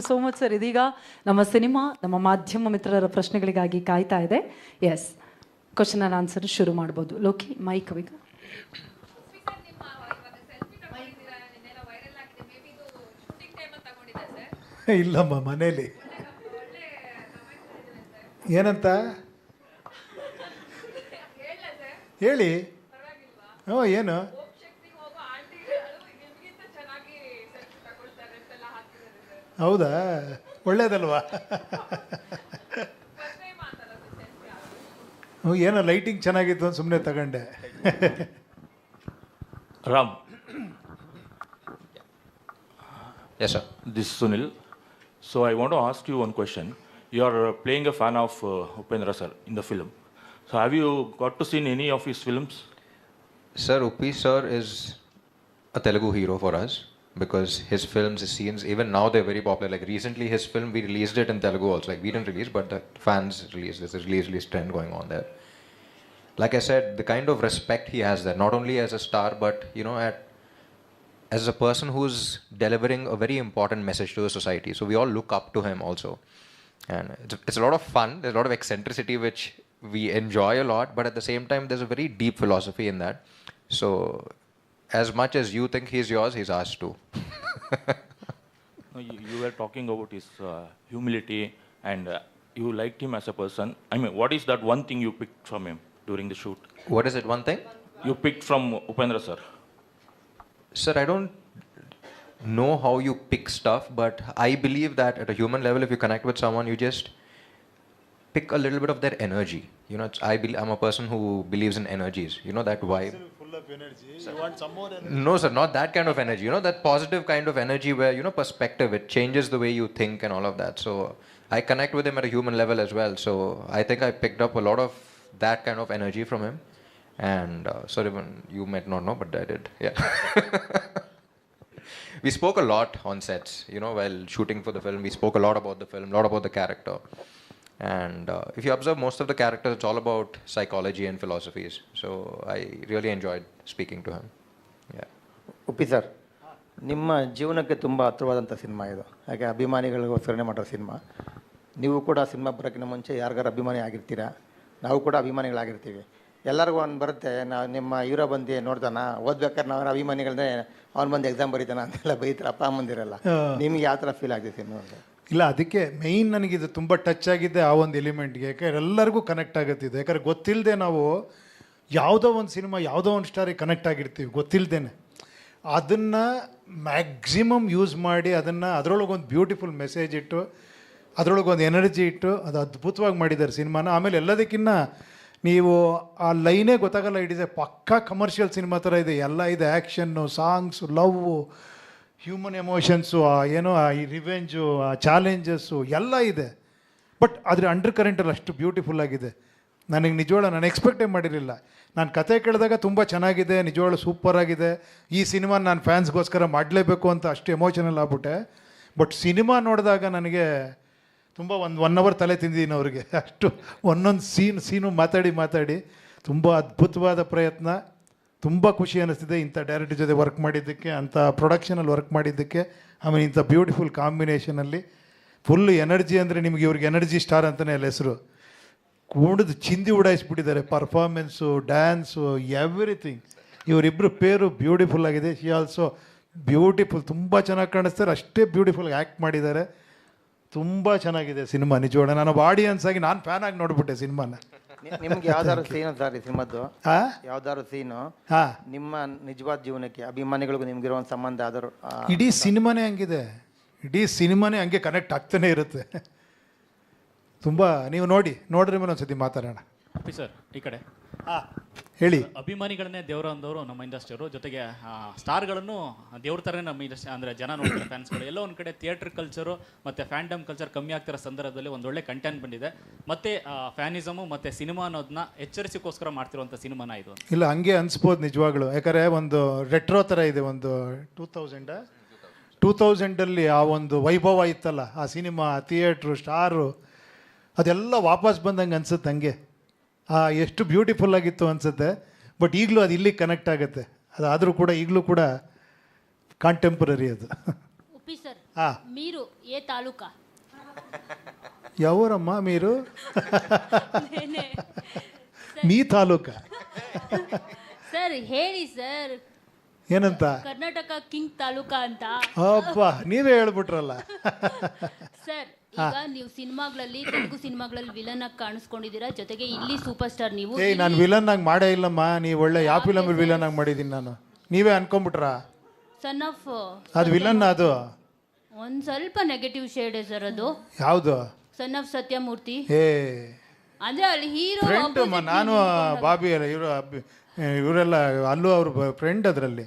So much sir. ಇದೀಗ ನಮ್ಮ cinema ನಮ್ಮ ಮಾಧ್ಯಮ ಮಿತ್ರರ ಪ್ರಶ್ನೆಗಳಿಗಾಗಿ ಕಾಯ್ತಾ ಇದೆ. ಎಸ್, ಕ್ವಶನ್ ಆ್ಯಂಡ್ ಆನ್ಸರ್ ಶುರು ಮಾಡ್ಬೋದು. ಲೋಕಿ ಮೈಕ್ ಈಗ. ಇಲ್ಲಮ್ಮ, ಮನೇಲಿ. ಏನಂತ ಹೇಳಿ. ಹ್ಞೂ, ಏನು ಹೌದಾ? ಒಳ್ಳೇದಲ್ವಾ? ಏನೋ ಲೈಟಿಂಗ್ ಚೆನ್ನಾಗಿತ್ತು ಅಂತ ಸುಮ್ಮನೆ ತಗೊಂಡೆ. Ram. Yes, sir. This is Sunil. So I want to ask you one question. You are playing a fan of Upendra sir in the film. So have you got to see any of his films? Sir, Uppi sir is a Telugu hero for us because his films, his scenes, even now they're very popular. Like recently his film, we released it in Telugu also. Like we didn't release, but the fans released. There's a release trend going on there. Like I said, the kind of respect he has there, not only as a star, but as a person who's delivering a very important message to the society. So we all look up to him also. And it's a lot of fun. There's a lot of eccentricity which we enjoy a lot, but at the same time, there's a very deep philosophy in that. So as much as you think he's yours, he's ours too. No, you were talking about his humility and you liked him as a person. I mean, what is that one thing you picked from him during the shoot? What is it, one thing? You picked from Upendra sir. Sir, I don't know how you pick stuff, but I believe that at a human level, if you connect with someone, you just pick a little bit of their energy. I'm a person who believes in energies. You know that vibe. Full of energy. You want some more energy? No, sir, not that kind of energy. You know, that positive kind of energy where, perspective, it changes the way you think and all of that. So I connect with him at a human level as well. So I think I picked up a lot of that kind of energy from him. And sorry, you might not know, but I did. Yeah. We spoke a lot on sets, while shooting for the film. We spoke a lot about the film, a lot about the character. And if you observe most of the characters, it's all about psychology and philosophies. So I really enjoyed speaking to him. Yeah. Uppi sir, ನಿಮ್ಮ ಜೀವನಕ್ಕೆ ತುಂಬ ಹತ್ರವಾದಂಥ cinema ಇದು. ಹಾಗೆ ಅಭಿಮಾನಿಗಳಿಗೋಸ್ಕರನೇ ಮಾಡೋ cinema. ನೀವು ಕೂಡ cinema ಬರೋಕ್ಕಿಂತ ಮುಂಚೆ ಯಾರಿಗಾರು ಅಭಿಮಾನಿ ಆಗಿರ್ತೀರಾ, ನಾವು ಕೂಡ ಅಭಿಮಾನಿಗಳಾಗಿರ್ತೀವಿ. ಎಲ್ಲರಿಗೂ ಒಂದು ಬರುತ್ತೆ, ನಾವು ನಿಮ್ಮ ಹೀರೋ ಬಂದು ನೋಡ್ತಾನ, ಓದ್ಬೇಕಾದ್ರೆ ನಾವು ಅಭಿಮಾನಿಗಳನ್ನೇ ಅವ್ನು ಬಂದು ಎಕ್ಸಾಮ್ ಬರೀತಾನ ಅಂತೆಲ್ಲ ಬೈತಾರೆ ಅಪ್ಪ ಅಮ್ಮಂದಿರಲ್ಲ. ನಿಮ್ಗೆ ಯಾವ ಥರ ಫೀಲ್ ಆಗ್ತೈತೆ ನೋಡಿದ್ರೆ? ಇಲ್ಲ, ಅದಕ್ಕೆ ಮೇಯ್ನ್ ನನಗಿದು ತುಂಬ ಟಚ್ ಆಗಿದೆ ಆ ಒಂದು ಎಲಿಮೆಂಟ್ಗೆ. ಯಾಕಂದ್ರೆ ಎಲ್ಲರಿಗೂ ಕನೆಕ್ಟ್ ಆಗುತ್ತಿದೆ. ಯಾಕಂದ್ರೆ ಗೊತ್ತಿಲ್ಲದೆ ನಾವು ಯಾವುದೋ ಒಂದು ಸಿನಿಮಾ, ಯಾವುದೋ ಒಂದು ಸ್ಟಾರಿಗೆ ಕನೆಕ್ಟ್ ಆಗಿರ್ತೀವಿ ಗೊತ್ತಿಲ್ಲದೇನೆ. ಅದನ್ನು ಮ್ಯಾಕ್ಸಿಮಮ್ ಯೂಸ್ ಮಾಡಿ ಅದರೊಳಗೊಂದು ಬ್ಯೂಟಿಫುಲ್ ಮೆಸೇಜ್ ಇಟ್ಟು, ಅದರೊಳಗೊಂದು ಎನರ್ಜಿ ಇಟ್ಟು, ಅದು ಅದ್ಭುತವಾಗಿ ಮಾಡಿದ್ದಾರೆ ಸಿನಿಮಾನ. ಆಮೇಲೆ ಎಲ್ಲದಕ್ಕಿಂತ ನೀವು ಆ ಲೈನೇ ಗೊತ್ತಾಗಲ್ಲ, ಇಡಿದೆ ಪಕ್ಕಾ ಕಮರ್ಷಿಯಲ್ ಸಿನಿಮಾ ಥರ ಇದೆ. ಎಲ್ಲ ಇದೆ, action, songs, love, human emotions, ಈ ರಿವೆಂಜು, ಆ ಚಾಲೆಂಜಸ್ಸು ಎಲ್ಲ ಇದೆ. ಬಟ್ ಆದರೆ ಅಂಡರ್ ಕರೆಂಟಲ್ಲಿ ಅಷ್ಟು ಬ್ಯೂಟಿಫುಲ್ ಆಗಿದೆ. ನನಗೆ ನಿಜವಾಗ್ಲೂ ನಾನು ಎಕ್ಸ್ಪೆಕ್ಟೇ ಮಾಡಿರಲಿಲ್ಲ. ನಾನು ಕತೆ ಕೇಳಿದಾಗ ತುಂಬ ಚೆನ್ನಾಗಿದೆ, ನಿಜವಾಗ್ಲೂ ಸೂಪರ್ ಆಗಿದೆ, ಈ ಸಿನಿಮಾ ನಾನು ಫ್ಯಾನ್ಸ್ಗೋಸ್ಕರ ಮಾಡಲೇಬೇಕು ಅಂತ ಅಷ್ಟು ಎಮೋಷನಲ್ ಆಗ್ಬಿಟ್ಟೆ. ಬಟ್ ಸಿನಿಮಾ ನೋಡಿದಾಗ ನನಗೆ ತುಂಬ ಒನ್ ಅವರ್ ತಲೆ ತಿಂದಿದ್ದೀನಿ ಅವ್ರಿಗೆ. ಅಷ್ಟು ಒಂದೊಂದು ಸೀನು ಮಾತಾಡಿ ತುಂಬ ಅದ್ಭುತವಾದ ಪ್ರಯತ್ನ. ತುಂಬ ಖುಷಿ ಅನ್ನಿಸ್ತಿದೆ ಇಂಥ ಡೈರೆಕ್ಟರ್ ಜೊತೆ ವರ್ಕ್ ಮಾಡಿದ್ದಕ್ಕೆ, ಅಂಥ ಪ್ರೊಡಕ್ಷನಲ್ಲಿ ವರ್ಕ್ ಮಾಡಿದ್ದಕ್ಕೆ. ಆಮೇಲೆ ಇಂಥ ಬ್ಯೂಟಿಫುಲ್ ಕಾಂಬಿನೇಷನಲ್ಲಿ ಫುಲ್ ಎನರ್ಜಿ. ಅಂದರೆ ನಿಮಗೆ ಇವ್ರಿಗೆ ಎನರ್ಜಿ ಸ್ಟಾರ್ ಅಂತಲೇ ಅಲ್ಲ ಹೆಸರು. ಕೂಡಿದು ಚಿಂದಿ ಉಡಾಯಿಸ್ಬಿಟ್ಟಿದ್ದಾರೆ. Performance, dance, everything. ಇವರಿಬ್ಬರು ಪೇರು ಬ್ಯೂಟಿಫುಲ್ ಆಗಿದೆ. ಶಿ ಆಲ್ಸೋ ಬ್ಯೂಟಿಫುಲ್, ತುಂಬ ಚೆನ್ನಾಗಿ ಕಾಣಿಸ್ತಾರೆ. ಅಷ್ಟೇ ಬ್ಯೂಟಿಫುಲ್ ಆ್ಯಕ್ಟ್ ಮಾಡಿದ್ದಾರೆ. ತುಂಬ ಚೆನ್ನಾಗಿದೆ ಸಿನಿಮಾ ನಿಜವಾಡ. ನಾನು ಆಡಿಯನ್ಸ್ ಆಗಿ ನಾನು ಫ್ಯಾನ್ ಆಗಿ ನೋಡ್ಬಿಟ್ಟೆ ಸಿನಿಮಾನ. ನಿಮ್ಗೆ ಯಾವ್ದಾದ್ರು ಸೀನು ಸರ್ ಈ ಸಿನಿಮಾದ್ದು? ಯಾವ್ದಾದ್ರು ಸೀನು ನಿಮ್ಮ ನಿಜವಾದ ಜೀವನಕ್ಕೆ ಅಭಿಮಾನಿಗಳಿಗೂ ನಿಮ್ಗಿರೋ ಒಂದು ಸಂಬಂಧ ಯಾವ್ದಾದ್ರು? ಇಡೀ ಸಿನಿಮಾನೇ ಹಂಗಿದೆ. ಇಡೀ ಸಿನಿಮಾನೇ ಹಂಗೆ ಕನೆಕ್ಟ್ ಆಗ್ತಾನೆ ಇರುತ್ತೆ. ತುಂಬ ನೀವು ನೋಡ್ರಿ ಮೇಲೆ ಒಂದ್ಸತಿ ಮಾತಾಡೋಣ. ಸರ್ ಈ ಕಡೆ ಹೇಳಿ. ಅಭಿಮಾನಿಗಳನ್ನೇ ದೇವರು ಅಂದವರು ನಮ್ಮ ಇಂಡಸ್ಟ್ರಿಯವರು, ಜೊತೆಗೆ ಸ್ಟಾರ್ಗಳನ್ನು ದೇವ್ರ ಥರನೇ ನಮ್ಮ ಇಂಡಸ್ಟ್ರಿ ಅಂದರೆ ಜನ ನೋಡ್ತಾರೆ ಫ್ಯಾನ್ಸ್ಗಳು. ಎಲ್ಲೋ ಒಂದು ಕಡೆ ಥಿಯೇಟ್ರ್ ಕಲ್ಚರು ಮತ್ತು ಫ್ಯಾನ್ಡಮ್ ಕಲ್ಚರ್ ಕಮ್ಮಿ ಆಗ್ತಿರೋ ಸಂದರ್ಭದಲ್ಲಿ ಒಂದೊಳ್ಳೆ ಕಂಟೆಂಟ್ ಬಂದಿದೆ. ಮತ್ತು ಫ್ಯಾನಿಸಮು ಮತ್ತು ಸಿನಿಮಾ ಅನ್ನೋದನ್ನ ಎಚ್ಚರಿಸಿಗೋಸ್ಕರ ಮಾಡ್ತಿರುವಂಥ ಸಿನಿಮಾನ ಇದು. ಇಲ್ಲ, ಹಂಗೆ ಅನಿಸ್ಬೋದು ನಿಜವಾಗ್ಲು. ಯಾಕಂದರೆ ಒಂದು ರೆಟ್ರೋ ಥರ ಇದೆ. ಒಂದು 2000 ಆ ಒಂದು ವೈಭವ ಇತ್ತಲ್ಲ ಆ ಸಿನಿಮಾ, ಥಿಯೇಟ್ರು, ಸ್ಟಾರು, ಅದೆಲ್ಲ ವಾಪಸ್ ಬಂದಂಗೆ ಅನ್ಸುತ್ತೆ. ಹಂಗೆ ಎಷ್ಟು ಬ್ಯೂಟಿಫುಲ್ ಆಗಿತ್ತು ಅನಿಸುತ್ತೆ. ಬಟ್ ಈಗಲೂ ಅದು ಇಲ್ಲಿಗೆ ಕನೆಕ್ಟ್ ಆಗುತ್ತೆ. ಅದಾದರೂ ಕೂಡ ಈಗಲೂ ಕೂಡ ಕಾಂಟೆಂಪ್ರರಿ ಅದು. ಉಪ್ಪಿ ಸರ್, ಹಾಂ మీరు ఏ తాలూకా ಯಾವೂರಮ್ಮ మీరు నేనే ಮೀ ತಾಲೂಕ ಸರ್ ಹೇಳಿ ಸರ್ ಏನಂತ ಕರ್ನಾಟಕ ಕಿಂಗ್ ತಾಲೂಕಾ ಅಂತ ಅಪ್ಪ ನೀವೇ ಹೇಳ್ಬಿಟ್ರಲ್ಲ. ಸರ್ ಈಗ ನೀವು ಸಿನಿಮಾಗಳಲ್ಲಿ ತೆಲುಗು ಸಿನಿಮಾಗಳಲ್ಲಿ ವಿಲನ್ ಆಗಿ ಕಾಣಿಸ್ಕೊಂಡಿದ್ದೀರಾ, ಜೊತೆಗೆ ಇಲ್ಲಿ ಸೂಪರ್ ಸ್ಟಾರ್ ನೀವು. ಏಯ್ ನಾನು ವಿಲನ್ ಆಗಿ ಮಾಡೇ ಇಲ್ಲಮ್ಮ, ನೀವು ಒಳ್ಳೆ ಯಾವ ಫಿಲಮಲ್ಲಿ ವಿಲನ್ ಆಗಿ ಮಾಡಿದ್ದೀನಿ ನಾನು, ನೀವೇ ಅನ್ಕೊಂಬಿಟ್ರಾ? ಸನ್ ಆಫ್ ಅದು ವಿಲನ್ ಅದು ಒಂದ್ ಸ್ವಲ್ಪ ನೆಗೆಟಿವ್ ಶೇಡ್ ಸರ್ ಅದು. ಯಾವುದು? Son of Sathyamurthy. ಏ ಅಂದ್ರೆ ಅಲ್ಲಿ ಹೀರೋ ಫ್ರೆಂಡ್ ನಾನು ಬಾಬಿ ಎಲ್ಲ ಇವರೆಲ್ಲ ಅಲ್ಲೂ ಅವ್ರ ಫ್ರೆಂಡ್ ಅದರಲ್ಲಿ.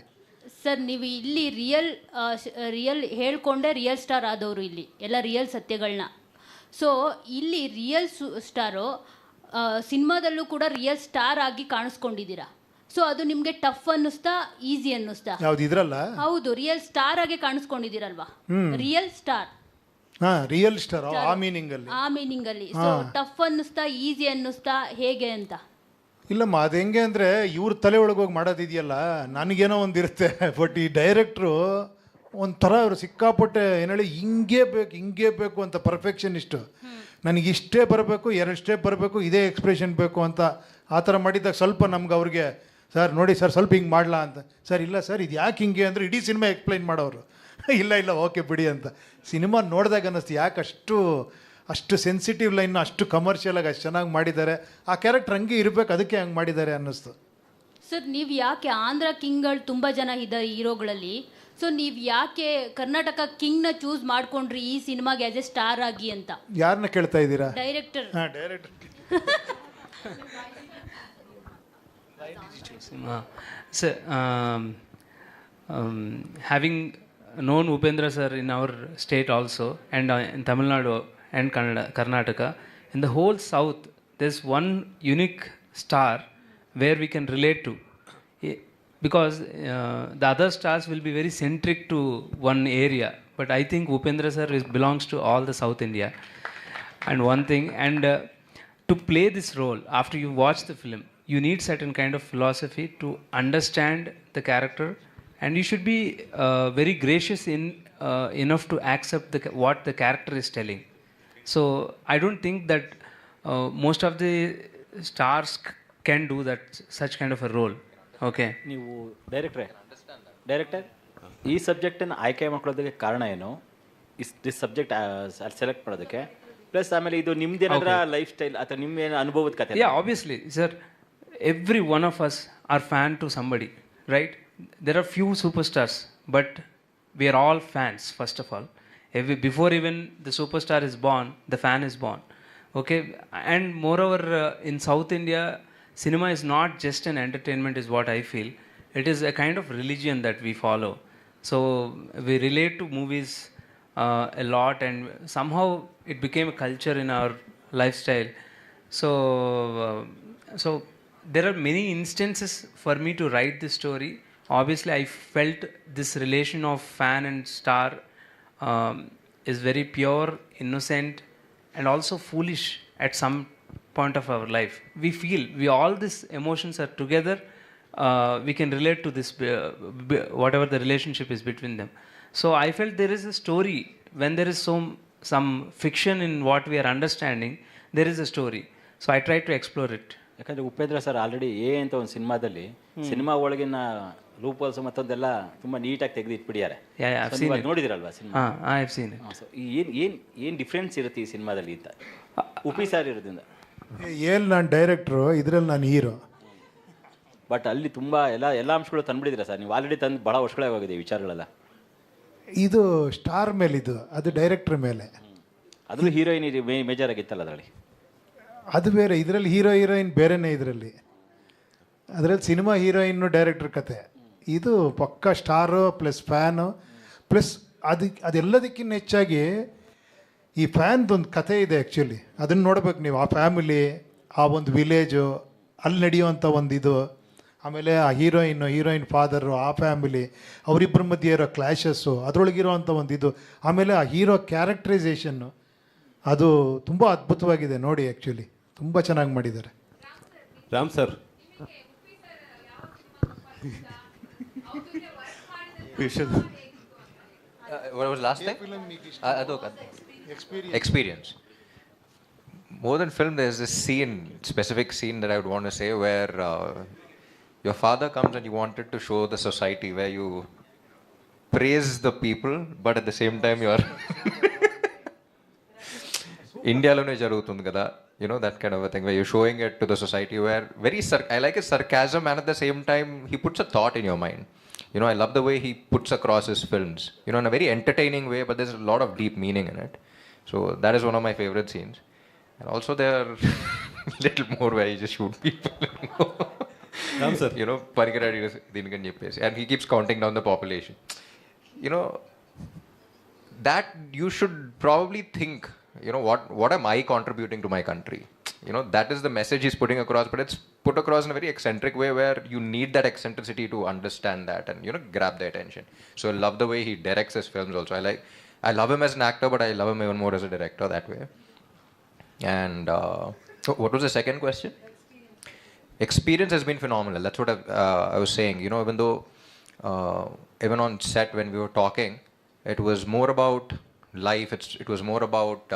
ಸರ್ ನೀವು ಇಲ್ಲಿ ರಿಯಲ್ ಹೇಳ್ಕೊಂಡೆ ರಿಯಲ್ ಸ್ಟಾರ್ ಆದವರು, ಇಲ್ಲಿ ಎಲ್ಲ ರಿಯಲ್ ಸತ್ಯಗಳನ್ನ. ಸೊ ಇಲ್ಲಿ ರಿಯಲ್ ಸ್ಟಾರು ಸಿನಿಮಾದಲ್ಲೂ ಕೂಡ ರಿಯಲ್ ಸ್ಟಾರ್ ಆಗಿ ಕಾಣಿಸ್ಕೊಂಡಿದ್ದೀರಾ. ಸೊ ಅದು ನಿಮಗೆ ಟಫ್ ಅನ್ನಿಸ್ತಾ ಈಸಿ ಅನ್ನಿಸ್ತಾ? ಯಾವ್ದು ಇದ್ರಲ್ಲ? ಹೌದು, ರಿಯಲ್ ಸ್ಟಾರ್ ಆಗಿ ಕಾಣಿಸ್ಕೊಂಡಿದ್ದೀರಲ್ವಾ, ರಿಯಲ್ ಸ್ಟಾರ್. ಹಾ, ರಿಯಲ್ ಸ್ಟಾರ್ ಆ ಮೀನಿಂಗ್ ಅಲ್ಲಿ. ಆ ಮೀನಿಂಗ್ ಅಲ್ಲಿ. ಸೊ ಟಫ್ ಅನ್ನಿಸ್ತಾ ಈಸಿ ಅನ್ನಿಸ್ತಾ ಹೇಗೆ ಅಂತ? ಇಲ್ಲಮ್ಮ, ಅದು ಹೆಂಗೆ ಅಂದರೆ ಇವ್ರ ತಲೆ ಒಳಗೆ ಹೋಗಿ ಮಾಡೋದಿದೆಯಲ್ಲ, ನನಗೇನೋ ಒಂದು ಇರುತ್ತೆ. ಬಟ್ ಈ ಡೈರೆಕ್ಟ್ರು ಒಂಥರ ಅವರು ಸಿಕ್ಕಾಪಟ್ಟೆ ಏನೇಳಿ ಹಿಂಗೇ ಬೇಕು ಅಂತ ಪರ್ಫೆಕ್ಷನಿಸ್ಟು. ನನಗೆ ಇಷ್ಟೇ ಬರಬೇಕು, 2 ಸ್ಟೆಪ್ ಬರಬೇಕು, ಇದೇ ಎಕ್ಸ್ಪ್ರೆಷನ್ ಬೇಕು ಅಂತ ಆ ಥರ ಮಾಡಿದಾಗ ಸ್ವಲ್ಪ ನಮ್ಗೆ ಅವ್ರಿಗೆ ಸರ್ ನೋಡಿ ಸರ್ ಸ್ವಲ್ಪ ಹಿಂಗೆ ಮಾಡಲಾ ಅಂತ. ಸರ್ ಇಲ್ಲ ಸರ್ ಇದು ಯಾಕೆ ಹಿಂಗೆ ಅಂದರೆ ಇಡೀ ಸಿನಿಮಾ ಎಕ್ಸ್ಪ್ಲೈನ್ ಮಾಡೋರು. ಇಲ್ಲ ಓಕೆ ಬಿಡಿ ಅಂತ. ಸಿನಿಮಾ ನೋಡಿದಾಗ ಅನ್ನಿಸ್ತು ಯಾಕೆ ಅಷ್ಟು ಸೆನ್ಸಿಟಿವ್ ಲೈನ್ ಅಷ್ಟು ಕಮರ್ಷಿಯಲಾಗಿ ಅಷ್ಟು ಚೆನ್ನಾಗಿ ಮಾಡಿದ್ದಾರೆ, ಆ ಕ್ಯಾರೆಕ್ಟರ್ ಹಂಗೆ ಇರಬೇಕು, ಅದಕ್ಕೆ ಹಂಗೆ ಮಾಡಿದ್ದಾರೆ ಅನ್ನಿಸ್ತು. ಸರ್ ನೀವು ಯಾಕೆ ಆಂಧ್ರ ಕಿಂಗ್ಗಳು ತುಂಬ ಜನ ಇದ್ದಾರೆ ಹೀರೋಗಳಲ್ಲಿ, ಸೊ ನೀವು ಯಾಕೆ ಕರ್ನಾಟಕ ಕಿಂಗ್ನ ಚೂಸ್ ಮಾಡ್ಕೊಂಡ್ರಿ ಈ ಸಿನಿಮಾಗೆ ಆಸ್ ಎ ಸ್ಟಾರ್ ಆಗಿ ಅಂತ? ಯಾರನ್ನ ಕೇಳ್ತಾ ಇದ್ದೀರಾ? ಡೈರೆಕ್ಟರ್. ಹಾಂ, director. Sir, having known Upendra sir in our state also, and in Tamil Nadu and Karnataka, in the whole south, there's one unique star where we can relate to. Because the other stars will be very centric to one area, but I think Upendra sir belongs to all the South India. And one thing, and to play this role, after you watch the film, you need certain kind of philosophy to understand the character, and you should be very gracious enough to accept what the character is telling. So I don't think that most of the stars can do that such kind of a role. Okay. ನೀವು director ಈ ಸಬ್ಜೆಕ್ಟನ್ನು ಆಯ್ಕೆ ಮಾಡ್ಕೊಳ್ಳೋದಕ್ಕೆ ಕಾರಣ ಏನು? This subject select ಮಾಡೋದಕ್ಕೆ, plus ಆಮೇಲೆ ಇದು ನಿಮ್ದೇನಾದ್ರ life style ಅಥವಾ ನಿಮ್ಮೇನು ಅನುಭವದ ಕಥೆ? Yeah, obviously, sir. Every one of us are fan to somebody, right? There are few superstars, but we are all fans, first of all. Before even the superstar is born, the fan is born. Okay? And moreover, in South India, cinema is not just an entertainment, is what I feel. It is a kind of religion that we follow. So we relate to movies a lot, and somehow it became a culture in our lifestyle. So there are many instances for me to write this story. Obviously, I felt this relation of fan and star is very pure, innocent, and also foolish at some point of our life. We feel all these emotions are together. We can relate to this, whatever the relationship is between them. So I felt there is a story. When there is some fiction in what we are understanding, there is a story. So I try to explore it. ಯಾಕಂದರೆ Upendra sir already ಅಂತ ಒಂದು ಸಿನಿಮಾದಲ್ಲಿ cinema ಒಳಗಿನ ಲೂಪಲ್ಸ್ ಮತ್ತೊಂದೆಲ್ಲ ತುಂಬ ನೀಟಾಗಿ ತೆಗೆದು ಇಟ್ಬಿಟ್ಟಿದ್ದಾರೆ. ನೋಡಿದಿರಲ್ವಾ ಸಿನಿಮಾ? I have seen it. So ಏನು ಡಿಫ್ರೆನ್ಸ್ ಇರುತ್ತೆ ಈ ಸಿನಿಮಾದಲ್ಲಿ ಅಂತ ಉಪಿ ಸರ್ ಇರೋದ್ರಿಂದ? ನಾನು ಡೈರೆಕ್ಟ್ರು, ಇದರಲ್ಲಿ ನಾನು ಹೀರೋ. ಬಟ್ ಅಲ್ಲಿ ತುಂಬ ಎಲ್ಲ ಅಂಶಗಳು ತಂದುಬಿಟ್ಟಿದ್ದೀರಾ ಸರ್ ನೀವು, ಆಲ್ರೆಡಿ ತಂದು ಭಾಳ ವರ್ಷಗಳೇ ಹೋಗಿದೆ ಈ ವಿಚಾರಗಳೆಲ್ಲ. ಇದು ಸ್ಟಾರ್ ಮೇಲಿದು, ಅದು ಡೈರೆಕ್ಟ್ರ್ ಮೇಲೆ. ಅದರಲ್ಲೂ ಹೀರೋಯಿನ್ ಮೇಜರ್ ಆಗಿತ್ತಲ್ಲ ಅದರಲ್ಲಿ. ಅದು ಬೇರೆ, ಇದರಲ್ಲಿ ಹೀರೋಯಿನ್ ಬೇರೆನೇ. ಅದರಲ್ಲಿ ಸಿನಿಮಾ ಹೀರೋಯಿನ್ನು ಡೈರೆಕ್ಟ್ರ್ ಕತೆ. ಇದು ಪಕ್ಕ ಸ್ಟಾರು ಪ್ಲಸ್ ಫ್ಯಾನು ಪ್ಲಸ್ ಅದೆಲ್ಲದಕ್ಕಿಂತ ಹೆಚ್ಚಾಗಿ ಈ ಫ್ಯಾನ್ದೊಂದು ಕತೆ ಇದೆ ಆ್ಯಕ್ಚುಲಿ. ಅದನ್ನು ನೋಡ್ಬೇಕು ನೀವು. ಆ ಫ್ಯಾಮಿಲಿ, ಆ ಒಂದು ವಿಲೇಜು, ಅಲ್ಲಿ ನಡೆಯುವಂಥ ಒಂದು ಇದು, ಆಮೇಲೆ ಆ ಹೀರೋಯಿನ್ ಫಾದರು, ಆ ಫ್ಯಾಮಿಲಿ, ಅವರಿಬ್ಬರ ಮಧ್ಯೆ ಇರೋ ಕ್ಲ್ಯಾಶಸ್ಸು, ಅದರೊಳಗಿರೋವಂಥ ಒಂದು ಇದು, ಆಮೇಲೆ ಆ ಹೀರೋ ಕ್ಯಾರೆಕ್ಟರೈಸೇಷನ್ನು, ಅದು ತುಂಬ ಅದ್ಭುತವಾಗಿದೆ ನೋಡಿ. ಆ್ಯಕ್ಚುಲಿ ತುಂಬ ಚೆನ್ನಾಗಿ ಮಾಡಿದ್ದಾರೆ. Ram sir, what was last thing? Experience. More than film, there's this specific scene that I would want to say where your father comes and you wanted to show the society where you praise the people, but at the same time you are Indialone jarugutundi kada, that kind of a thing where you're showing it to the society where I like his sarcasm, and at the same time he puts a thought in your mind. I love the way he puts across his films, in a very entertaining way, but there's a lot of deep meaning in it. So that is one of my favorite scenes. And also there are little more where he just shoot people. Sir. Panikaradi దీనికని చెప్పేసి, and he keeps counting down the population. That you should probably think, what am I contributing to my country? That is the message he's putting across, but it's put across in a very eccentric way where you need that eccentricity to understand that and, grab the attention. So I love the way he directs his films also. I love him as an actor, but I love him even more as a director that way. And what was the second question? Experience has been phenomenal. That's what I was saying. Even though, even on set when we were talking, it was more about life. It was more about,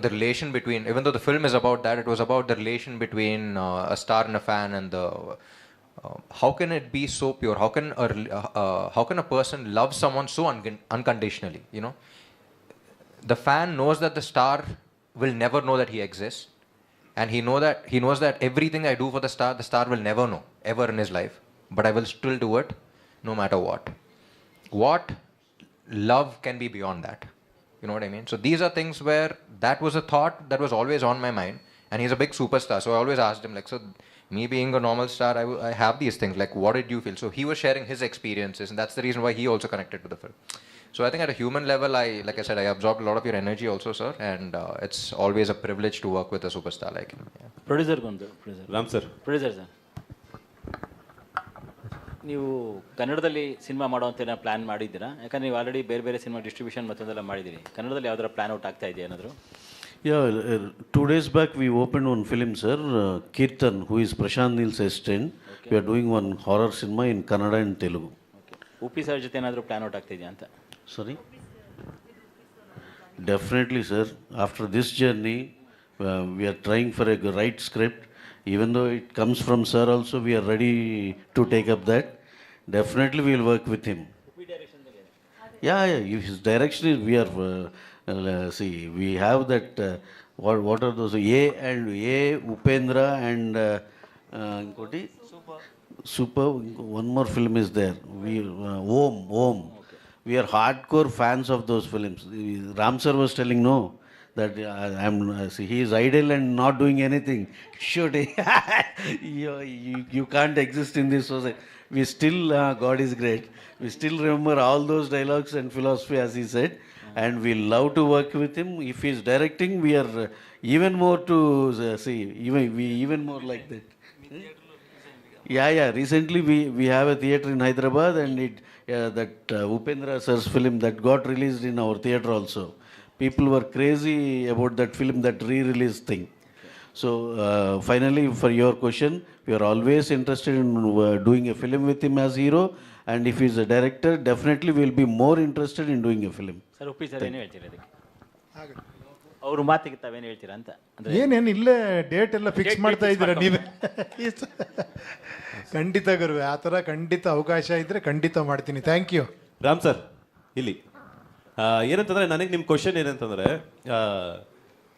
the relation between, even though the film is about that, it was about the relation between a star and a fan, and how can it be so pure? How can a person love someone so unconditionally? The fan knows that the star will never know that he exists, and he knows that everything I do for the star will never know ever in his life, but I will still do it no matter what. What love can be beyond that? You know what I mean? So these are things where that was a thought that was always on my mind, and he's a big superstar, so I always asked him, so me being a normal star, I have these things, what did you feel? So he was sharing his experiences, and that's the reason why he also connected to the film. So I think at a human level, like I said, I absorbed a lot of your energy also, sir, and it's always a privilege to work with a superstar like him. Yeah. Producer Ram sir. Sir ನೀವು ಕನ್ನಡದಲ್ಲಿ cinema ಮಾಡೋವಂಥ ಏನೋ plan ಮಾಡಿದ್ದೀರಾ? ಯಾಕಂದ್ರೆ ನೀವು already ಬೇರೆ ಬೇರೆ cinema distribution ಮತ್ತೊಂದೆಲ್ಲ ಮಾಡಿದ್ದೀರಿ. ಕನ್ನಡದಲ್ಲಿ ಯಾವ್ದಾರ ಪ್ಲ್ಯಾನ್ ಔಟ್ ಆಗ್ತಾ ಇದೆಯಾ ಏನಾದರೂ? Yeah, 2 days back we opened one film, sir. Kirtan, who is Prashant Neel's assistant. Okay. We are doing one horror cinema in Kannada and Telugu. Uppi sir ಜೊತೆ ಏನಾದರೂ ಪ್ಲ್ಯಾನ್ ಔಟ್ ಆಗ್ತಿದೆಯಾ ಅಂತ? Sorry? Definitely, sir. After this journey, we are trying for a right script. Even though it comes from sir also, we are ready to take up that. Definitely we will work with him. Yeah, his direction is, we are, we have that, what are those, Upendra and, Super, one more film is there. Om. We are hardcore fans of those films. Ram sir was telling, no, that he is idle and not doing anything. Should you can't exist in this society. We still, God is great. We still remember all those dialogues and philosophy, as he said, and we love to work with him. If he is directing, we are even more to even more like that. Yeah. Recently, we have a theatre in Hyderabad, and Upendra sir's film that got released in our theatre also. People were crazy about that film, that re-release thing. So finally, for your question, we are always interested in doing a film with him as hero, and if he is a director, definitely we will be more interested in doing a film. Sir Uppi sir ಏನು ಹೇಳ್ತೀರಾ ಅದಕ್ಕೆ? ಅವ್ರ ಮಾತಿಗೆ ತಾವೇನು ಹೇಳ್ತೀರಾ ಅಂತ? ಏನೇನು ಇಲ್ಲೇ ಡೇಟ್ ಎಲ್ಲ ಫಿಕ್ಸ್ ಮಾಡ್ತಾ ಇದ್ದೀರಾ ನೀವೇ? ಖಂಡಿತ ಗುರುವೆ, ಆ ಥರ ಖಂಡಿತ ಅವಕಾಶ ಇದ್ದರೆ ಖಂಡಿತ ಮಾಡ್ತೀನಿ. Thank you. ರಾಮ್ ಸರ್, ಇಲ್ಲಿ ಏನಂತಂದರೆ, ನನಗೆ ನಿಮ್ಮ ಕ್ವಶನ್ ಏನಂತಂದರೆ,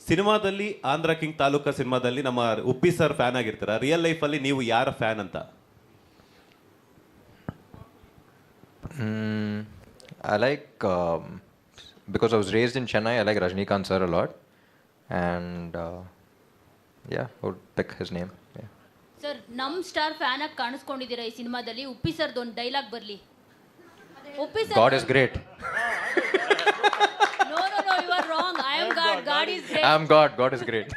ಸಿನಿಮಾದಲ್ಲಿ ಆಂಧ್ರ ಕಿಂಗ್ ತಾಲೂಕಾ ಸಿನಿಮಾದಲ್ಲಿ ನಮ್ಮ ಉಪ್ಪಿ ಸರ್ ಫ್ಯಾನ್ ಆಗಿರ್ತೀರ, ರಿಯಲ್ ಲೈಫಲ್ಲಿ ನೀವು ಯಾರ ಫ್ಯಾನ್ ಅಂತ? I like, because I was raised in Chennai, I like Rajnikant sir a lot, and I would pick his name. Yeah. Sir, ನಮ್ಮ ಸ್ಟಾರ್ ಫ್ಯಾನ್ ಆಗಿ ಕಾಣಿಸ್ಕೊಂಡಿದ್ದೀರಾ ಈ ಸಿನಿಮಾದಲ್ಲಿ. ಉಪ್ಪಿ ಸರ್ದು ಒಂದು ಡೈಲಾಗ್ ಬರಲಿ. Uppi sir, God is great. No, you are wrong. I am God. God is great. I am God. God is great.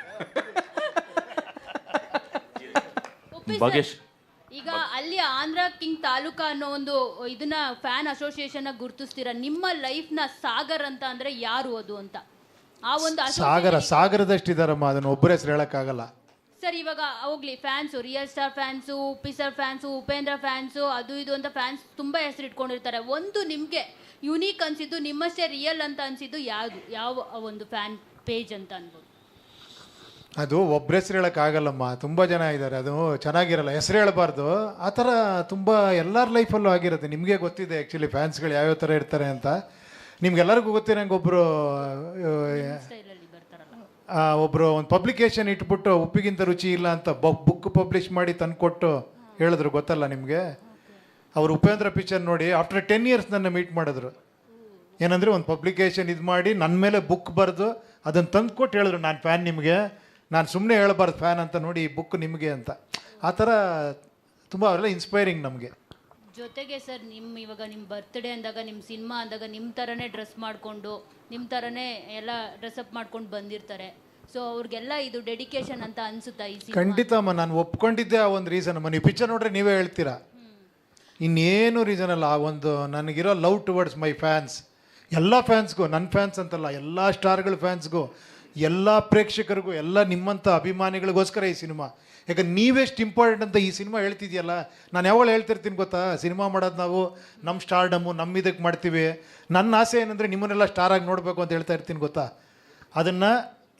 Uppi Bhagesh, ಈಗ ಅಲ್ಲಿ Andhra king taluka ಅನ್ನೋ ಒಂದು ಇದನ್ನ ಫ್ಯಾನ್ ಅಸೋಸಿಯೇಷನ್ ಆಗಿ ಗುರುತಿಸ್ತೀರಾ. ನಿಮ್ಮ ಲೈಫ್ ನ ಸಾಗರ್ ಅಂತ ಅಂದ್ರೆ ಯಾರು ಅದು ಅಂತ? ಆ ಒಂದು ಸಾಗರದಷ್ಟಿದಾರಮ್ಮ, ಅದನ್ನು ಒಬ್ಬರ ಹೆಸರು ಹೇಳಕ್ಕಾಗಲ್ಲ ಸರ್. ಇವಾಗ ಹೋಗ್ಲಿ, fans, real star fans, Uppi sir fans, Upendra fans, ಅದು ಇದು ಅಂತ ಫ್ಯಾನ್ಸ್ ತುಂಬಾ ಹೆಸರು ಇಟ್ಕೊಂಡಿರ್ತಾರೆ. ಒಂದು ನಿಮ್ಗೆ ಯುನೀಕ್ ಅನಿಸಿದ್ದು ನಿಮ್ಮಷ್ಟೇ ರಿಯಲ್ ಅಂತ ಅನಿಸಿದ್ದು ಯಾವ ಒಂದು ಫ್ಯಾನ್ ಪೇಜ್ ಅಂತ ಅನ್ಬೋದು? ಅದು ಒಬ್ಬರ ಹೆಸರು ಹೇಳೋಕ್ಕಾಗಲ್ಲಮ್ಮ, ತುಂಬ ಜನ ಇದ್ದಾರೆ, ಅದು ಚೆನ್ನಾಗಿರಲ್ಲ, ಹೆಸರು ಹೇಳಬಾರ್ದು. ಆ ಥರ ತುಂಬ ಎಲ್ಲರ ಲೈಫಲ್ಲೂ ಆಗಿರುತ್ತೆ. ನಿಮಗೆ ಗೊತ್ತಿದೆ ಆ್ಯಕ್ಚುಲಿ ಫ್ಯಾನ್ಸ್ಗಳು ಯಾವ್ಯಾವ ಥರ ಇರ್ತಾರೆ ಅಂತ. ನಿಮ್ಗೆಲ್ಲರಿಗೂ ಗೊತ್ತಿರಂಗೆ ಒಬ್ಬರು ಒಂದು ಪಬ್ಲಿಕೇಶನ್ ಇಟ್ಬಿಟ್ಟು ಉಪ್ಪಿಗಿಂತ ರುಚಿ ಇಲ್ಲ ಅಂತ ಬುಕ್ ಪಬ್ಲಿಷ್ ಮಾಡಿ ತಂದುಕೊಟ್ಟು ಹೇಳಿದ್ರು, ಗೊತ್ತಲ್ಲ ನಿಮಗೆ? ಅವರು ಉಪೇಂದ್ರ ಪಿಕ್ಚರ್ ನೋಡಿ ಆಫ್ಟರ್ 10 years ನನ್ನ ಮೀಟ್ ಮಾಡಿದ್ರು. ಏನಂದರೆ ಒಂದು ಪಬ್ಲಿಕೇಶನ್ ಇದು ಮಾಡಿ ನನ್ನ ಮೇಲೆ ಬುಕ್ ಬರೆದು ಅದನ್ನು ತಂದುಕೊಟ್ಟು ಹೇಳಿದ್ರು, ನಾನು ಫ್ಯಾನ್ ನಿಮಗೆ, ನಾನು ಸುಮ್ಮನೆ ಹೇಳಬಾರ್ದು ಫ್ಯಾನ್ ಅಂತ, ನೋಡಿ ಈ ಬುಕ್ ನಿಮಗೆ ಅಂತ. ಆ ಥರ ತುಂಬ ಅವರೆಲ್ಲ ಇನ್ಸ್ಪೈರಿಂಗ್ ನಮಗೆ. ಜೊತೆಗೆ ಸರ್ ಇವಾಗ ನಿಮ್ಮ ಬರ್ತ್ಡೇ ಅಂದಾಗ, ನಿಮ್ಮ ಸಿನಿಮಾ ಅಂದಾಗ ನಿಮ್ಮ ಥರನೇ ಡ್ರೆಸ್ ಮಾಡಿಕೊಂಡು ನಿಮ್ಮ ಥರನೇ ಎಲ್ಲ ಡ್ರೆಸ್ಅಪ್ ಮಾಡ್ಕೊಂಡು ಬಂದಿರ್ತಾರೆ. ಸೊ ಅವ್ರಿಗೆಲ್ಲ ಇದು ಡೆಡಿಕೇಶನ್ ಅಂತ ಅನಿಸುತ್ತಾ ಈ ಸಿನಿಮಾ? ಖಂಡಿತ ಅಮ್ಮ, ನಾನು ಒಪ್ಕೊಂಡಿದ್ದೆ ಆ ಒಂದು ರೀಸನ್ ಅಮ್ಮ. ನೀವು ಪಿಕ್ಚರ್ ನೋಡ್ರೆ ನೀವೇ ಹೇಳ್ತೀರಾ, ಇನ್ನೇನು ರೀಸನ್ ಅಲ್ಲ. ಆ ಒಂದು ನನಗಿರೋ ಲವ್ ಟುವರ್ಡ್ಸ್ ಮೈ ಫ್ಯಾನ್ಸ್, ಎಲ್ಲ ಫ್ಯಾನ್ಸ್ಗೂ, ನನ್ನ ಫ್ಯಾನ್ಸ್ ಅಂತಲ್ಲ, ಎಲ್ಲ ಸ್ಟಾರ್ಗಳ ಫ್ಯಾನ್ಸ್ಗೂ, ಎಲ್ಲ ಪ್ರೇಕ್ಷಕರಿಗೂ, ಎಲ್ಲ ನಿಮ್ಮಂಥ ಅಭಿಮಾನಿಗಳಿಗೋಸ್ಕರ ಈ ಸಿನಿಮಾ. ಯಾಕಂದ್ರೆ ನೀವೆಷ್ಟು ಇಂಪಾರ್ಟೆಂಟ್ ಅಂತ ಈ ಸಿನಿಮಾ ಹೇಳ್ತಿದೆಯಲ್ಲ. ನಾನು ಯಾವಾಗ ಹೇಳ್ತಿರ್ತೀನಿ ಗೊತ್ತಾ, ಸಿನಿಮಾ ಮಾಡೋದು ನಾವು ನಮ್ಮ ಸ್ಟಾರ್ಡಮ್ಮು ನಮ್ಮ ಇದಕ್ಕೆ ಮಾಡ್ತೀವಿ. ನನ್ನ ಆಸೆ ಏನಂದರೆ ನಿಮ್ಮನ್ನೆಲ್ಲ ಸ್ಟಾರಾಗಿ ನೋಡಬೇಕು ಅಂತ ಹೇಳ್ತಾ ಇರ್ತೀನಿ ಗೊತ್ತಾ. ಅದನ್ನು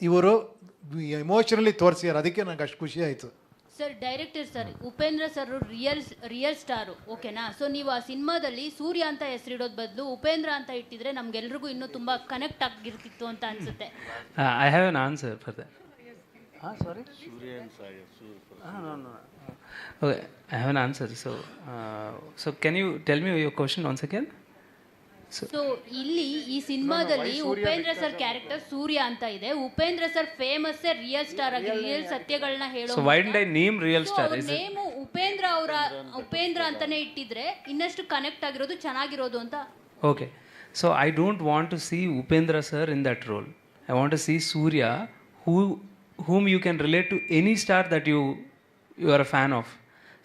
ಇವರು ಎಮೋಷನಲಿ ತೋರಿಸ್ಯಾರ, ಅದಕ್ಕೆ ನಂಗೆ ಅಷ್ಟು ಖುಷಿ ಆಯಿತು. Sir director sir Upendra sir real star, ಓಕೆನಾ? ಸೊ ನೀವು ಆ ಸಿನಿಮಾದಲ್ಲಿ ಸೂರ್ಯ ಅಂತ ಹೆಸರಿಡೋದ್ ಬದಲು ಉಪೇಂದ್ರ ಅಂತ ಇಟ್ಟಿದ್ರೆ ನಮ್ಗೆಲ್ರಿಗೂ ಇನ್ನೂ ತುಂಬಾ ಕನೆಕ್ಟ್ ಆಗಿರ್ತಿತ್ತು ಅಂತ ಅನ್ಸುತ್ತೆ. I have an answer for that. Sorry? No. Okay, I have an answer. So can you tell me your question once again? So ಇಲ್ಲಿ ಈ ಸಿನಿಮಾದಲ್ಲಿ ಉಪೇಂದ್ರ ಸರ್ ಕ್ಯಾರೆಕ್ಟರ್ ಸೂರ್ಯ ಅಂತ ಇದೆ. Upendra sir famous real star ಆಗಿ ರಿಯಲ್ ಸತ್ಯಗಳನ್ನ ಹೇಳೋ. So why didn't I name real star? Name Upendra ಅಂತಾನೆ ಇಟ್ಟಿದ್ರೆ ಇನ್ನಷ್ಟು connect ಆಗಿರೋದು ಚೆನ್ನಾಗಿರೋದು ಅಂತ. Okay, so I don't want to see Upendra sir in that role. I want to see Surya, whom you can relate to any star that you are a fan of.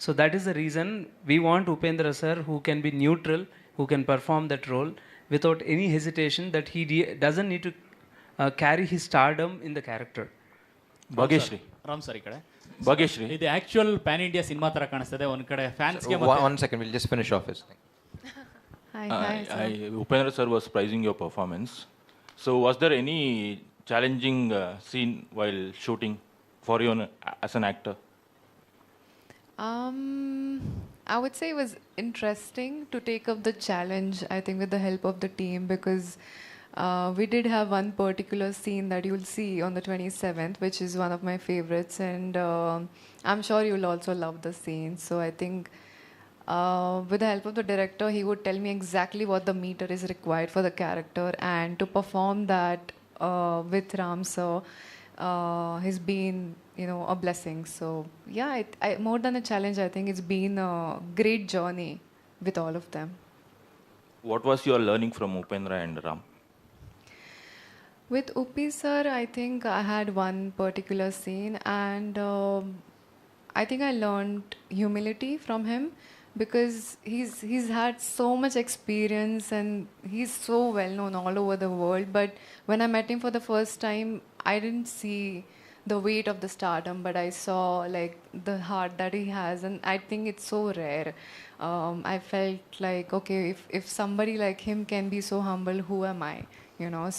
So that is the reason we want Upendra sir who can be neutral, who can perform that role without any hesitation, that he doesn't need to carry his stardom in the character. Bhagyashree, Ram sir ಈ ಕಡೆ ಭಾಗ್ಯಶ್ರೀ, ಇದು actual PAN India cinema ತರ ಕಾಣಿಸ್ತದೆ. ಒಂದ್ ಕಡೆ ಫ್ಯಾನ್ಸ್ಗೆ One second, we'll just finish off his thing. Hi, Upendra sir was praising your performance. So was there any challenging scene while shooting for you as an actor? I would say it was interesting to take up the challenge, I think, with the help of the team, because we did have one particular scene that you'll see on the 27th, which is one of my favorites, and I'm sure you'll also love the scene. So I think with the help of the director, he would tell me exactly what the meter is required for the character, and to perform that with Ram sir has been, a blessing. So yeah, more than a challenge, I think it's been a great journey with all of them. What was your learning from Upendra and Ram? With Uppi sir, I think I had one particular scene, and I think I learned humility from him, because he's had so much experience and he's so well known all over the world. But when I met him for the first time, I didn't see the weight of the stardom, but I saw like the heart that he has, and I think it's so rare. I felt like, okay, if somebody like him can be so humble, who am I?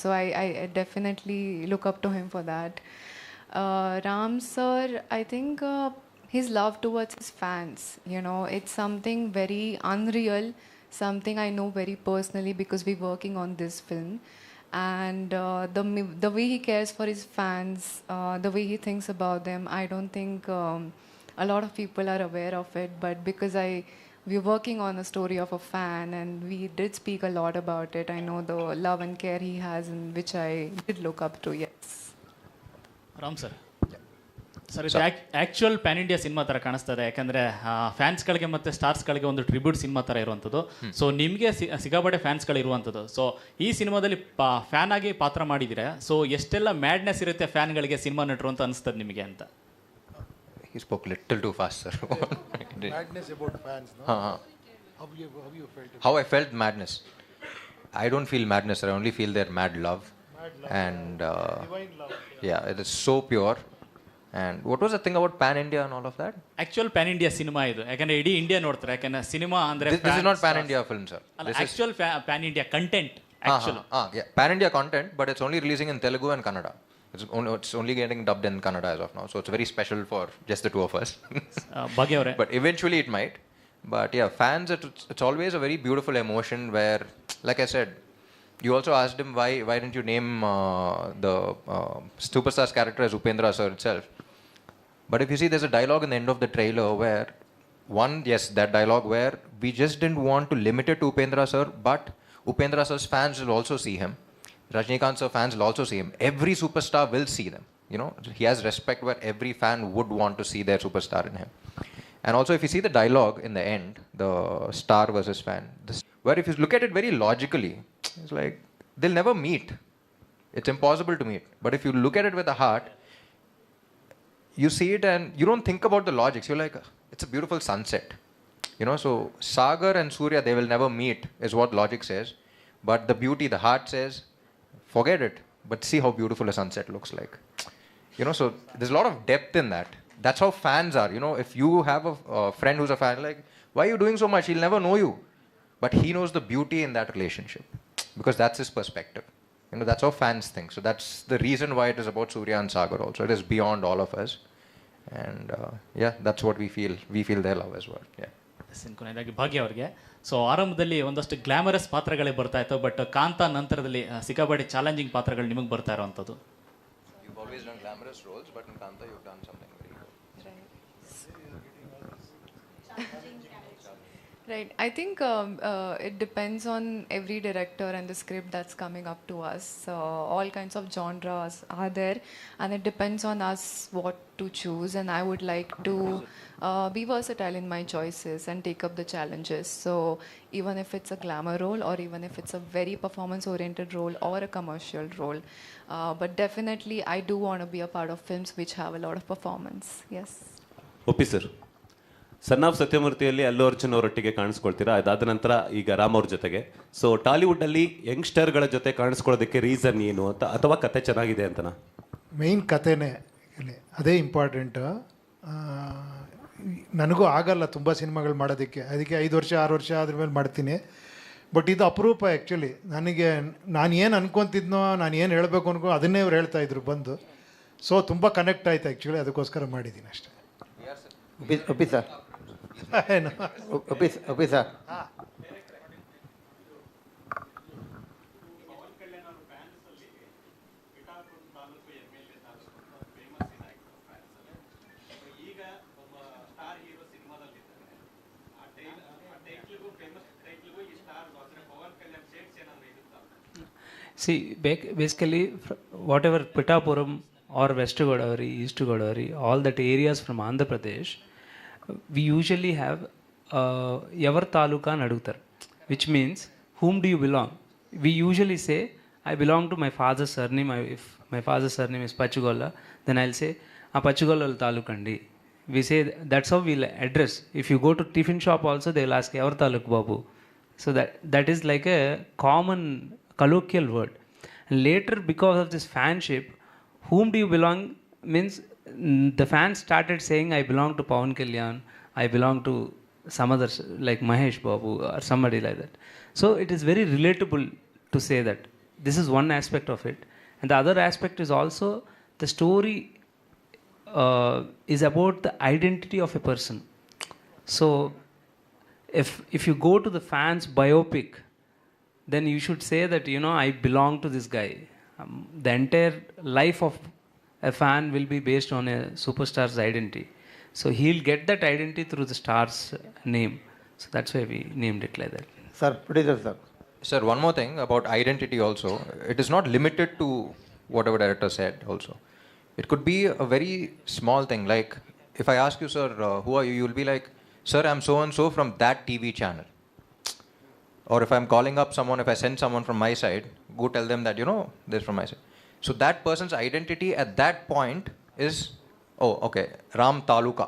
So I definitely look up to him for that. Ram sir, I think his love towards his fans, it's something very unreal, something I know very personally because we're working on this film. And the way he cares for his fans, the way he thinks about them, I don't think a lot of people are aware of it. But because we're working on a story of a fan, and we did speak a lot about it, I know the love and care he has, and which I did look up to. Yes. Ram sir, sir ಇದು actual PAN India cinema ಥರ ಕಾಣಿಸ್ತದೆ, ಯಾಕಂದರೆ ಫ್ಯಾನ್ಸ್ಗಳಿಗೆ ಮತ್ತು ಸ್ಟಾರ್ಸ್ಗಳಿಗೆ ಒಂದು tribute cinema ಥರ ಇರುವಂಥದ್ದು. So ನಿಮಗೆ ಸಿಕ್ಕಾಪಟ್ಟೆ ಫ್ಯಾನ್ಸ್ಗಳು ಇರುವಂಥದ್ದು. ಸೊ ಈ ಸಿನಿಮಾದಲ್ಲಿ ಫ್ಯಾನ್ ಆಗಿ ಪಾತ್ರ ಮಾಡಿದ್ದೀರಾ. ಸೊ ಎಷ್ಟೆಲ್ಲ ಮ್ಯಾಡ್ನೆಸ್ ಇರುತ್ತೆ ಫ್ಯಾನ್ಗಳಿಗೆ ಸಿನಿಮಾ ನಟರು ಅಂತ ಅನಿಸ್ತದೆ ನಿಮಗೆ ಅಂತ? He spoke little too fast, sir. Madness about fans, no? How you felt it? How I felt madness. I don't feel madness, I only feel their mad love. And Divine love. yeah, it is so pure, And what was the thing about Pan India and all of that? Actual PAN India cinema ಇದು, ಯಾಕಂದ್ರೆ ಇಡೀ India ನೋಡ್ತಾರೆ. ಯಾಕಂದ್ರೆ cinema ಅಂದ್ರೆ This is not Pan India film, sir. ಅಲ್ಲ, This is actual PAN India content actual. yeah, Pan India content, but it's only releasing in Telugu and Kannada. It's only getting dubbed in Kannada as of now, so it's very special for just the two of us. ಭಾಗ್ಯ ಅವರೇ, But eventually it might. But yeah, fans, it's always a very beautiful emotion where, like I said, you also asked him why didn't you name the superstar's character as Upendra sir itself. But if you see, there's a dialogue in the end of the trailer where, that dialogue where we just didn't want to limit it to Upendra sir, but Upendra sir's fans will also see him. Rajnikant sir fans will also see him. Every superstar will see them. You know, he has respect where every fan would want to see their superstar in him. And also, if you see the dialogue in the end, the star versus fan, where if you look at it very logically, it's like they'll never meet. It's impossible to meet. But if you look at it with the heart, you see it and you don't think about the logics. You're like, it's a beautiful sunset. You know, so Sagar and Surya, they will never meet, is what logic says. But the beauty, the heart says, forget it. But see how beautiful a sunset looks like. You know, so there's a lot of depth in that. That's how fans are. You know, if you have a friend who's a fan, like, why are you doing so much? He'll never know you. But he knows the beauty in that relationship. Because that's his perspective. You know, that's how fans think. So that's the reason why it is about Surya and Sagar also. It is beyond all of us. And yeah, that's what we feel. We feel their love as well. Yeah. ಕೊನೆಯದಾಗಿ ಭಾಗ್ಯ ಅವ್ರಿಗೆ, so ಆರಂಭದಲ್ಲಿ ಒಂದಷ್ಟು glamorous ಪಾತ್ರಗಳೇ ಬರ್ತಾ ಇತ್ತು, but ಕಾಂತ ನಂತರದಲ್ಲಿ ಸಿಕ್ಕಾಪಟ್ಟೆ challenging ಪಾತ್ರಗಳು ನಿಮಗೆ ಬರ್ತಾ ಇರೋವಂಥದ್ದು. You've always done glamorous roles, but in Kanta you've done something very good. Right. I think it depends on every director and the script that's coming up to us. All kinds of genres are there, and it depends on us what to choose. And I would like to be versatile in my choices and take up the challenges. So even if it's a glamour role, or even if it's a very performance-oriented role or a commercial role, but definitely I do want to be a part of films which have a lot of performance. Yes. ಒಪ್ಪಿ sir. Son of ಸತ್ಯಮೂರ್ತಿಯಲ್ಲಿ Allu Arjun ಅವರೊಟ್ಟಿಗೆ ಕಾಣಿಸ್ಕೊಳ್ತೀರಾ, ಅದಾದ ನಂತರ ಈಗ ರಾಮ್ ಅವ್ರ ಜೊತೆಗೆ. So ಟಾಲಿವುಡ್ಡಲ್ಲಿ ಯಂಗ್ಸ್ಟರ್ಗಳ ಜೊತೆ ಕಾಣಿಸ್ಕೊಳ್ಳೋದಕ್ಕೆ reason ಏನು ಅಂತ, ಅಥವಾ ಕತೆ ಚೆನ್ನಾಗಿದೆ ಅಂತನಾ? ಮೇಯ್ನ್ ಕತೆನೇ, ಅದೇ ಇಂಪಾರ್ಟೆಂಟು. ನನಗೂ ಆಗಲ್ಲ ತುಂಬ ಸಿನಿಮಾಗಳು ಮಾಡೋದಕ್ಕೆ, ಅದಕ್ಕೆ 5 ವರ್ಷ 6 ವರ್ಷ ಅದ್ರ ಮೇಲೆ ಮಾಡ್ತೀನಿ. ಬಟ್ ಇದು ಅಪರೂಪ ಆ್ಯಕ್ಚುಲಿ. ನನಗೆ ನಾನು ಏನು ಅನ್ಕೊತಿದ್ನೋ, ನಾನು ಏನು ಹೇಳಬೇಕು ಅನ್ಕೋ ಅದನ್ನೇ ಅವ್ರು ಹೇಳ್ತಾಯಿದ್ರು ಬಂದು. ಸೊ ತುಂಬ ಕನೆಕ್ಟ್ ಆಯ್ತು ಆ್ಯಕ್ಚುಲಿ, ಅದಕ್ಕೋಸ್ಕರ ಮಾಡಿದ್ದೀನಿ ಅಷ್ಟೇ. ಒಪ್ಪಿ ಸರ್, ಏನು ಒಪ್ಪಿ sir. See, basically, whatever Pittapuram or West Godavari, East Godavari, all that areas from Andhra Pradesh, we usually have Yavar Taluka Nadutar, which means whom do you belong? We usually say, I belong to my father's surname. If my father's surname is Pachugolla, then I'll say, Pachugolla Talukandi. We say, that's how we'll address. If you go to tiffin shop also, they'll ask, Yavar Taluk Babu. So that is like a common colloquial word. And later, because of this fanship, whom do you belong means the fans started saying, I belong to Pawan Kalyan, I belong to some others like Mahesh Babu or somebody like that. So it is very relatable to say that. This is one aspect of it. And the other aspect is also the story is about the identity of a person. So if you go to the fans biopic, then you should say that, you know, I belong to this guy. The entire life of a fan will be based on a superstar's identity. So he'll get that identity through the star's name. So that's why we named it like that. Sir, producer sir. Sir, one more thing about identity also. It is not limited to whatever director said also. It could be a very small thing. Like, if I ask you, sir, who are you? You'll be like, sir, I'm so-and-so from that TV channel. Or if I'm calling up someone, if I send someone from my side, go tell them that, you know, this from my side. So that person's identity at that point is, oh, okay, Ram Taluka,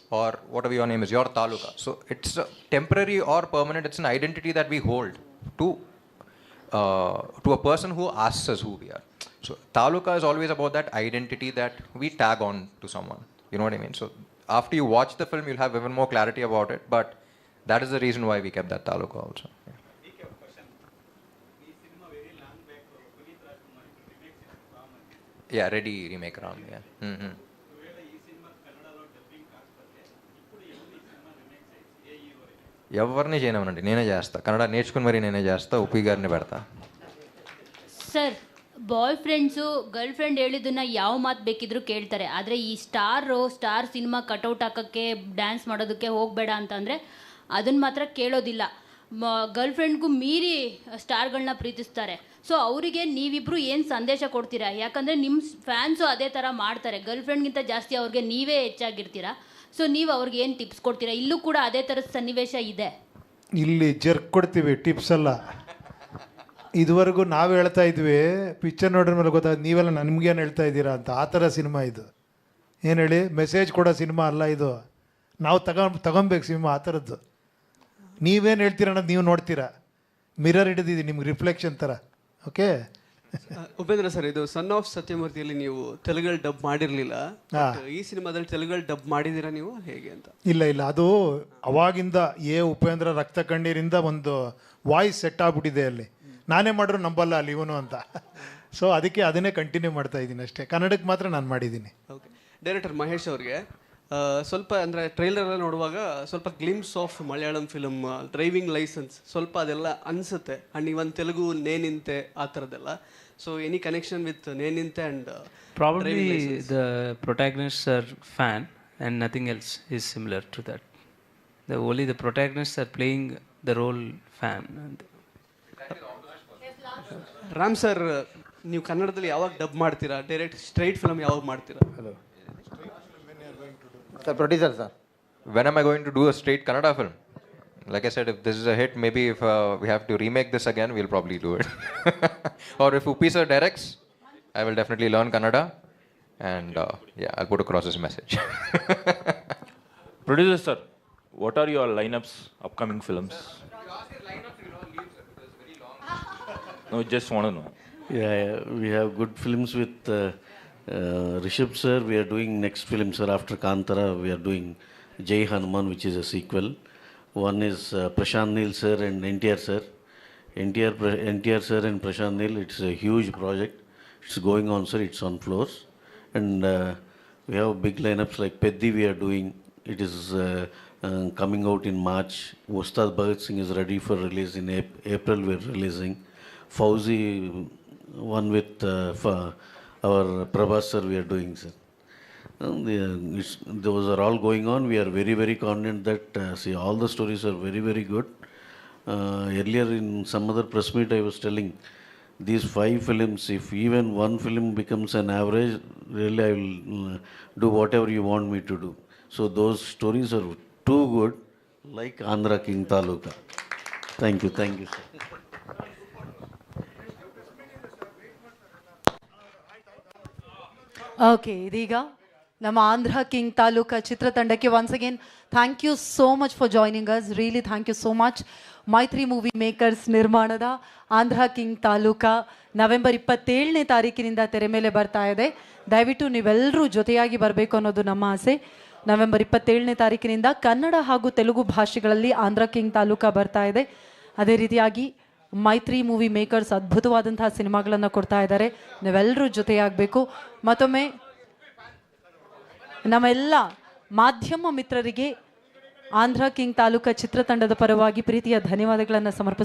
or whatever your name is, your Taluka. So it's temporary or permanent. It's an identity that we hold to a person who asks us who we are. So Taluka is always about that identity that we tag on to someone. You know what I mean? So after you watch the film, you'll have even more clarity about it. But that is the reason why we kept that Taluka also. Yeah. Yeah, ready remake Ram. Yeah. Mm-hmm. ఎవరిని చేయనవనండి, నేనే చేస్తా. కన్నడ నేర్చుకుని మరి నేనే చేస్తా, ఉప్పి గారిని పెడతా. Sir boy friends girl friend ಹೇಳಿದ್ದನ್ನ ಯಾವ ಮಾತು ಬೇಕಿದ್ರು ಕೇಳ್ತಾರೆ. ಆದರೆ ಈ ಸ್ಟಾರ್ ಸಿನಿಮಾ ಕಟೌಟ್ ಹಾಕೋಕ್ಕೆ ಡ್ಯಾನ್ಸ್ ಮಾಡೋದಕ್ಕೆ ಹೋಗಬೇಡ ಅಂತಂದರೆ ಅದನ್ನು ಮಾತ್ರ ಕೇಳೋದಿಲ್ಲ. ಗರ್ಲ್ ಫ್ರೆಂಡ್ಗೂ ಮೀರಿ ಸ್ಟಾರ್ಗಳನ್ನ ಪ್ರೀತಿಸ್ತಾರೆ. ಸೊ ಅವರಿಗೆ ನೀವಿಬ್ಬರು ಏನು ಸಂದೇಶ ಕೊಡ್ತೀರಾ? ಯಾಕಂದರೆ ನಿಮ್ಮ ಫ್ಯಾನ್ಸು ಅದೇ ಥರ ಮಾಡ್ತಾರೆ. ಗರ್ಲ್ ಫ್ರೆಂಡ್ಗಿಂತ ಜಾಸ್ತಿ ಅವ್ರಿಗೆ ನೀವೇ ಹೆಚ್ಚಾಗಿರ್ತೀರಾ. ಸೊ ನೀವು ಅವ್ರಿಗೆ ಏನು ಟಿಪ್ಸ್ ಕೊಡ್ತೀರಾ? ಇಲ್ಲೂ ಕೂಡ ಅದೇ ಥರದ ಸನ್ನಿವೇಶ ಇದೆ. ಇಲ್ಲಿ ಜರ್ಕ್ ಕೊಡ್ತೀವಿ, ಟಿಪ್ಸ್ ಅಲ್ಲ. ಇದುವರೆಗೂ ನಾವು ಹೇಳ್ತಾ ಇದ್ವಿ, ಪಿಕ್ಚರ್ ನೋಡಿದ ಮೇಲೆ ಗೊತ್ತಾಗ ನೀವೆಲ್ಲ ನಮಗೇನು ಹೇಳ್ತಾ ಇದ್ದೀರಾ ಅಂತ. ಆ ಥರ ಸಿನಿಮಾ ಇದು. ಏನು ಹೇಳಿ, ಮೆಸೇಜ್ ಕೊಡೋ ಸಿನಿಮಾ ಅಲ್ಲ ಇದು. ನಾವು ತಗೊಬೇಕು ಸಿನಿಮಾ ಆ ಥರದ್ದು. ನೀವೇನು ಹೇಳ್ತೀರ ಅನ್ನೋದು ನೀವು ನೋಡ್ತೀರಾ. ಮಿರರ್ ಹಿಡಿದಿದ್ದೀವಿ ನಿಮ್ಗೆ ರಿಫ್ಲೆಕ್ಷನ್ ಥರ. ಓಕೆ ಉಪೇಂದ್ರ ಸರ್, ಇದು ಸನ್ ಆಫ್ ಸತ್ಯಮೂರ್ತಿಯಲ್ಲಿ ನೀವು ತೆಲುಗಲ್ಲಿ ಡಬ್ ಮಾಡಿರಲಿಲ್ಲ. ಈ ಸಿನಿಮಾದಲ್ಲಿ ತೆಲುಗಲ್ಲಿ ಡಬ್ ಮಾಡಿದ್ದೀರಾ ನೀವು, ಹೇಗೆ ಅಂತ? ಇಲ್ಲ, ಅದು ಅವಾಗಿಂದ ಉಪೇಂದ್ರ ರಕ್ತ ಕಣ್ಣೀರಿಂದ ಒಂದು ವಾಯ್ಸ್ ಸೆಟ್ ಆಗ್ಬಿಟ್ಟಿದೆ ಅಲ್ಲಿ. ನಾನೇ ಮಾಡಿದ್ರು ನಂಬಲ್ಲ ಅಲ್ಲಿ ಇವನು ಅಂತ. ಸೊ ಅದಕ್ಕೆ ಅದನ್ನೇ ಕಂಟಿನ್ಯೂ ಮಾಡ್ತಾ ಇದ್ದೀನಿ ಅಷ್ಟೇ. ಕನ್ನಡಕ್ಕೆ ಮಾತ್ರ ನಾನು ಮಾಡಿದ್ದೀನಿ. ಓಕೆ. ಡೈರೆಕ್ಟರ್ ಮಹೇಶ್ ಅವ್ರಿಗೆ ಸ್ವಲ್ಪ ಅಂದರೆ ಟ್ರೈಲರೆಲ್ಲ ನೋಡುವಾಗ ಸ್ವಲ್ಪ glimpse of Malayalam film, driving license ಸ್ವಲ್ಪ ಅದೆಲ್ಲ ಅನಿಸುತ್ತೆ. ಆ್ಯಂಡ್ ಇವನ್ ತೆಲುಗು ನೇನಿಂತೆ ಆ ಥರದ್ದೆಲ್ಲ. So any connection with Neninthe and Probably the protagonists are fan and nothing else is similar to that. Only the protagonists are playing the role fan. Ram sir, ನೀವು ಕನ್ನಡದಲ್ಲಿ ಯಾವಾಗ dub ಮಾಡ್ತೀರಾ? Direct straight film ಯಾವಾಗ ಮಾಡ್ತೀರಾ? Hello sir, producer sir. When am I going to do a straight Kannada film? Like I said, if this is a hit, maybe if we have to remake this again, we'll probably do it. Or if Uppi sir directs, I will definitely learn Kannada and I'll put across this message. Producer sir, what are your lineups, upcoming films? No, just want to know. Yeah, we have good films with Rishabh sir. We are doing next film, sir, after Kantara. We are doing Jai Hanuman, which is a sequel. One is Prashant Neel sir and NTR sir. NTR sir and Prashant Neel, it's a huge project. It's going on, sir. It's on floors. And we have big lineups like Peddi we are doing. It is coming out in March. Ustad Bhagat Singh is ready for release in April. We are releasing. Fauzi, one with our Prabhas sir, we are doing, sir. Those are all going on. We are very, very confident that, see, all the stories are very, very good. Earlier in some other press meet, I was telling, these 5 films, if even one film becomes an average, really I will do whatever you want me to do. So those stories are too good, like Andhra King Taluka. Thank you, sir. Okay, ಇದೀಗ ನಮ್ಮ Andhra king Taluka ಚಿತ್ರತಂಡಕ್ಕೆ once again thank you so much for joining us. Really thank you so much. Mythri movie makers ನಿರ್ಮಾಣದ Andhra king Taluka November 27ನೇ ತಾರೀಕಿನಿಂದ ತೆರೆ ಮೇಲೆ ಬರ್ತಾ ಇದೆ. ದಯವಿಟ್ಟು ನೀವೆಲ್ಲರೂ ಜೊತೆಯಾಗಿ ಬರಬೇಕು ಅನ್ನೋದು ನಮ್ಮ ಆಸೆ. ನವೆಂಬರ್ 27ನೇ ತಾರೀಕಿನಿಂದ ಕನ್ನಡ ಹಾಗೂ ತೆಲುಗು ಭಾಷೆಗಳಲ್ಲಿ ಆಂಧ್ರ ಕಿಂಗ್ ತಾಲೂಕಾ ಬರ್ತಾ ಇದೆ. ಅದೇ ರೀತಿಯಾಗಿ ಮೈತ್ರಿ ಮೂವಿ ಮೇಕರ್ಸ್ ಅದ್ಭುತವಾದಂತಹ ಸಿನಿಮಾಗಳನ್ನು ಕೊಡ್ತಾ ಇದ್ದಾರೆ. ನೀವೆಲ್ಲರೂ ಜೊತೆಯಾಗಬೇಕು. ಮತ್ತೊಮ್ಮೆ ನಮ್ಮೆಲ್ಲ ಮಾಧ್ಯಮ ಮಿತ್ರರಿಗೆ ಆಂಧ್ರ ಕಿಂಗ್ ತಾಲೂಕಾ ಚಿತ್ರತಂಡದ ಪರವಾಗಿ ಪ್ರೀತಿಯ ಧನ್ಯವಾದಗಳನ್ನು ಸಮರ್ಪಿಸ್ತೀನಿ.